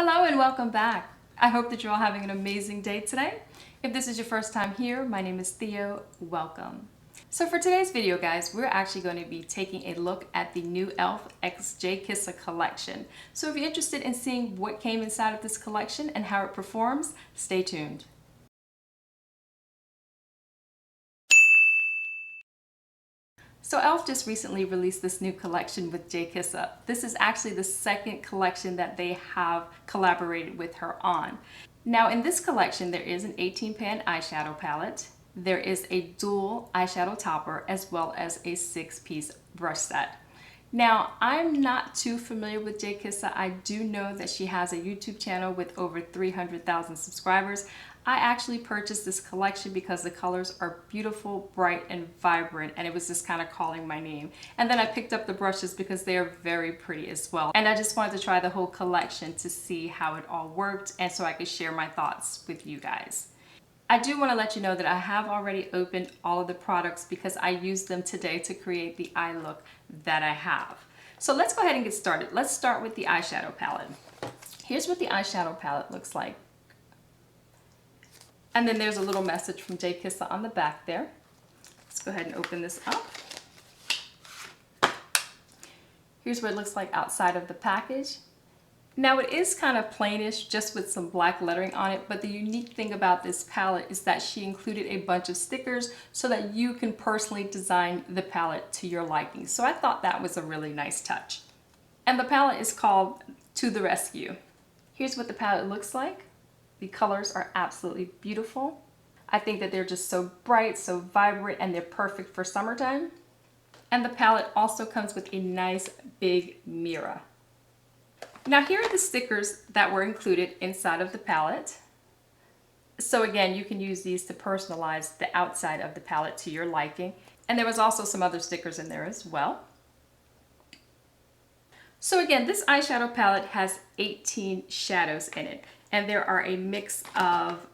Hello and welcome back. I hope that you're all having an amazing day today. If this is your first time here, my name is Theo. Welcome. So for today's video, guys, we're actually going to be taking a look at the new E.L.F X JKissa collection. So if you're interested in seeing what came inside of this collection and how it performs, stay tuned. So E.L.F just recently released this new collection with JKissa. This is actually the second collection that they have collaborated with her on. Now in this collection there is an 18-pan eyeshadow palette, there is a dual eyeshadow topper, as well as a 6-piece brush set. Now, I'm not too familiar with JKissa. I do know that she has a YouTube channel with over 300,000 subscribers. I actually purchased this collection because the colors are beautiful, bright, and vibrant, and it was just kind of calling my name. And then I picked up the brushes because they are very pretty as well. And I just wanted to try the whole collection to see how it all worked, and so I could share my thoughts with you guys. I do want to let you know that I have already opened all of the products because I used them today to create the eye look that I have. So let's go ahead and get started. Let's start with the eyeshadow palette. Here's what the eyeshadow palette looks like. And then there's a little message from JKissa on the back there. Let's go ahead and open this up. Here's what it looks like outside of the package. Now it is kind of plainish, just with some black lettering on it, but the unique thing about this palette is that she included a bunch of stickers so that you can personally design the palette to your liking. So I thought that was a really nice touch. And the palette is called To the Rescue. Here's what the palette looks like. The colors are absolutely beautiful. I think that they're just so bright, so vibrant, and they're perfect for summertime. And the palette also comes with a nice big mirror. Now here are the stickers that were included inside of the palette. So again, you can use these to personalize the outside of the palette to your liking. And there was also some other stickers in there as well. So again, this eyeshadow palette has 18 shadows in it. And there are a mix of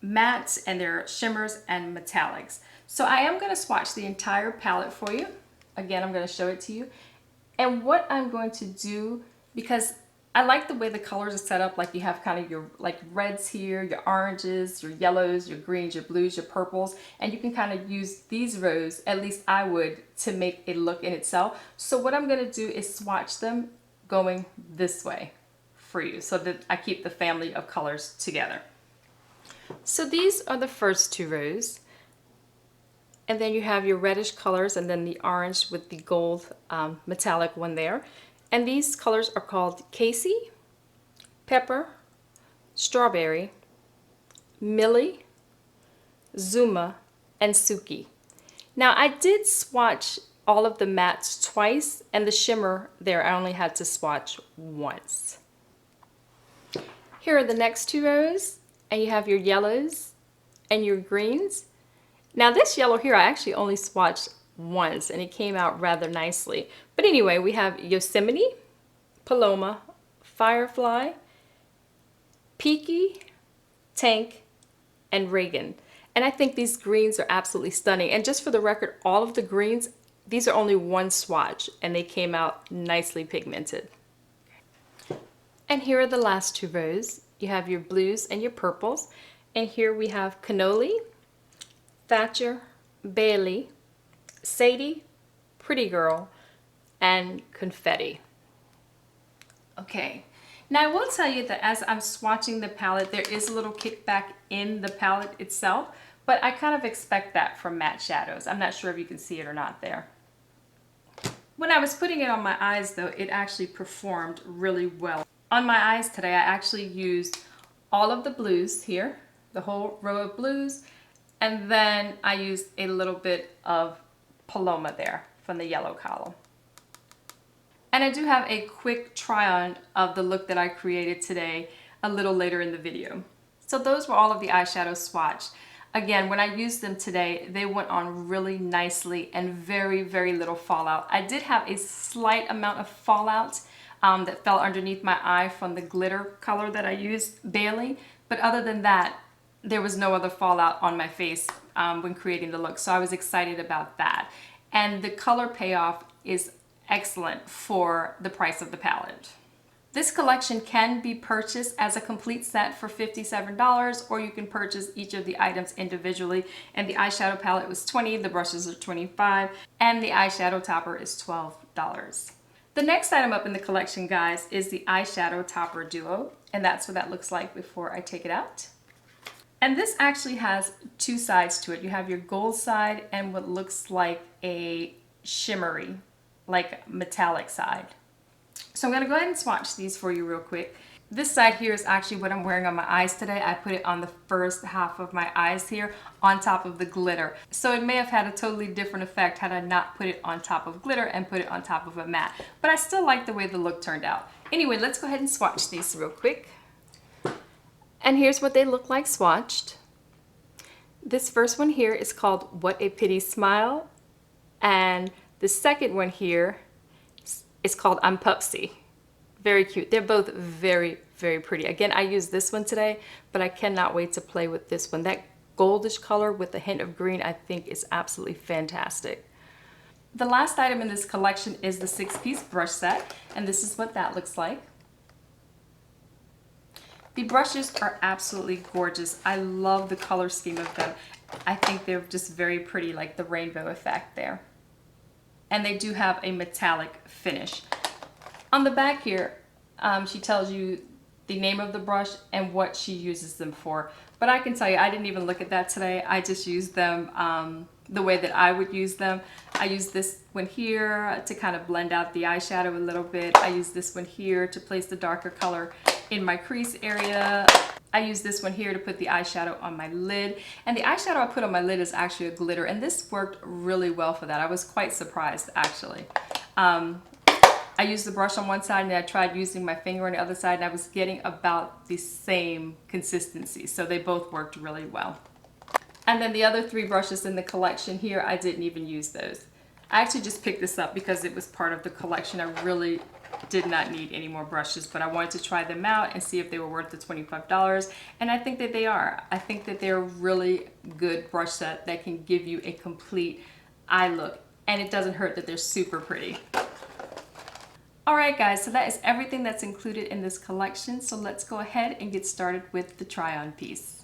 mattes, and there are shimmers and metallics. So I am going to swatch the entire palette for you. Again, I'm going to show it to you. And what I'm going to do, because I like the way the colors are set up, like you have kind of your reds here, your oranges, your yellows, your greens, your blues, your purples, and you can kind of use these rows, at least I would, to make a look in itself. So what I'm going to do is swatch them going this way for you so that I keep the family of colors together. So these are the first two rows. And then you have your reddish colors and then the orange with the gold metallic one there. And these colors are called Casey, Pepper, Strawberry, Millie, Zuma, and Tsuki. Now I did swatch all of the mattes twice, and the shimmer there I only had to swatch once. Here are the next two rows, and you have your yellows and your greens. Now this yellow here I actually only swatched once, and it came out rather nicely. But anyway, we have Yosemite, Paloma, Firefly, Peaky, Tank, and Reagan. And I think these greens are absolutely stunning. And just for the record, all of the greens, these are only one swatch, and they came out nicely pigmented. And here are the last two rows. You have your blues and your purples. And here we have Cannoli, Thatcher, Bailey, Sadie, Pretty Girl, and Confetti. Okay, now I will tell you that as I'm swatching the palette, there is a little kickback in the palette itself, but I kind of expect that from matte shadows. I'm not sure if you can see it or not there. When I was putting it on my eyes though, it actually performed really well. On my eyes today, I actually used all of the blues here, the whole row of blues, and then I used a little bit of Paloma there from the yellow column. And I do have a quick try-on of the look that I created today a little later in the video. So those were all of the eyeshadows swatched. Again, when I used them today, they went on really nicely and very, very little fallout. I did have a slight amount of fallout that fell underneath my eye from the glitter color that I used, Bailey. But other than that, there was no other fallout on my face when creating the look. So I was excited about that. And the color payoff is excellent for the price of the palette. This collection can be purchased as a complete set for $57, or you can purchase each of the items individually. And the eyeshadow palette was $20, the brushes are $25, and the eyeshadow topper is $12. The next item up in the collection, guys, is the Eyeshadow Topper Duo, and that's what that looks like before I take it out. And this actually has two sides to it. You have your gold side and what looks like a shimmery, like metallic side. So I'm gonna go ahead and swatch these for you real quick. This side here is actually what I'm wearing on my eyes today. I put it on the first half of my eyes here on top of the glitter. So it may have had a totally different effect had I not put it on top of glitter and put it on top of a matte. But I still like the way the look turned out. Anyway, let's go ahead and swatch these real quick. And here's what they look like swatched. This first one here is called What a Pity Smile. And the second one here is called I'm Pupsy. Very cute. They're both very, very pretty. Again, I used this one today, but I cannot wait to play with this one. That goldish color with a hint of green, I think is absolutely fantastic. The last item in this collection is the 6-piece brush set, and this is what that looks like. The brushes are absolutely gorgeous. I love the color scheme of them. I think they're just very pretty, like the rainbow effect there. And they do have a metallic finish. On the back here, she tells you the name of the brush and what she uses them for. But I can tell you, I didn't even look at that today. I just used them the way that I would use them. I use this one here to kind of blend out the eyeshadow a little bit. I use this one here to place the darker color in my crease area. I use this one here to put the eyeshadow on my lid. And the eyeshadow I put on my lid is actually a glitter, and this worked really well for that. I was quite surprised, actually. I used the brush on one side and I tried using my finger on the other side, and I was getting about the same consistency. So they both worked really well. And then the other 3 brushes in the collection here, I didn't even use those. I actually just picked this up because it was part of the collection. I really did not need any more brushes, but I wanted to try them out and see if they were worth the $25. And I think that they are. I think that they're a really good brush set that can give you a complete eye look. And it doesn't hurt that they're super pretty. Alright guys, so that is everything that's included in this collection. So let's go ahead and get started with the try-on piece.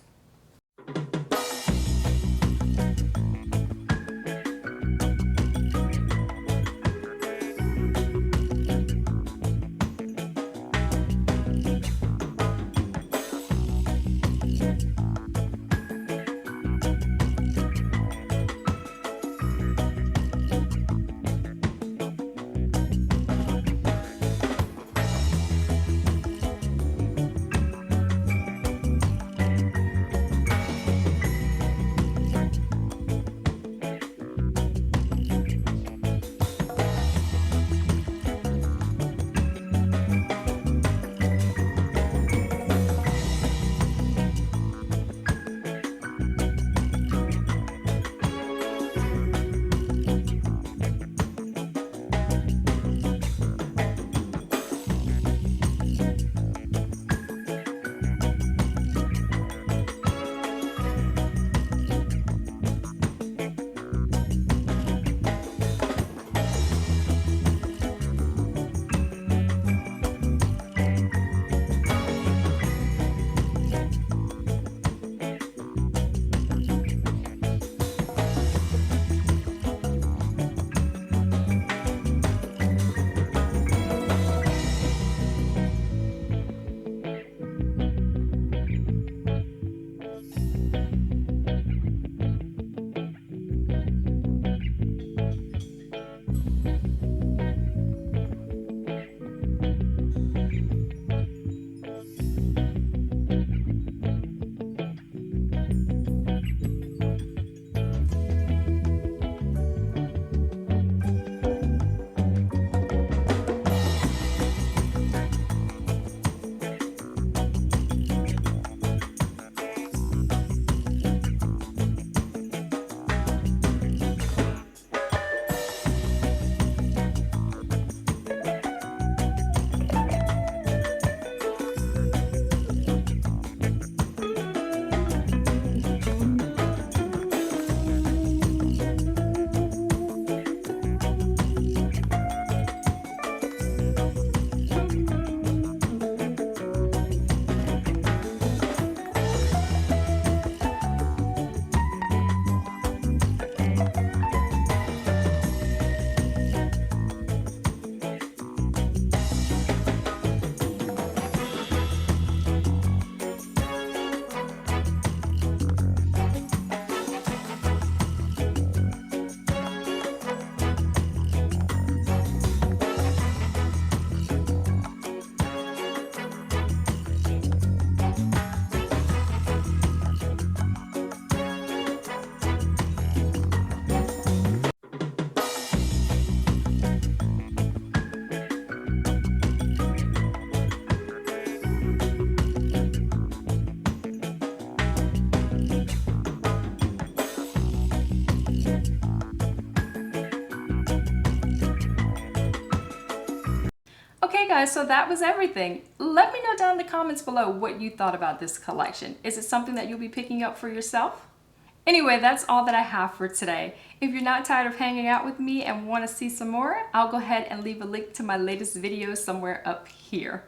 Okay guys, so that was everything. Let me know down in the comments below what you thought about this collection. Is it something that you'll be picking up for yourself? Anyway, that's all that I have for today. If you're not tired of hanging out with me and want to see some more, I'll go ahead and leave a link to my latest video somewhere up here.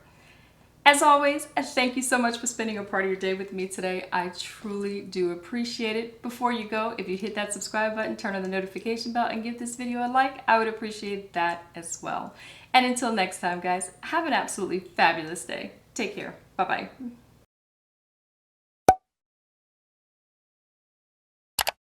As always, thank you so much for spending a part of your day with me today. I truly do appreciate it. Before you go, if you hit that subscribe button, turn on the notification bell, and give this video a like, I would appreciate that as well. And until next time, guys, have an absolutely fabulous day. Take care. Bye-bye.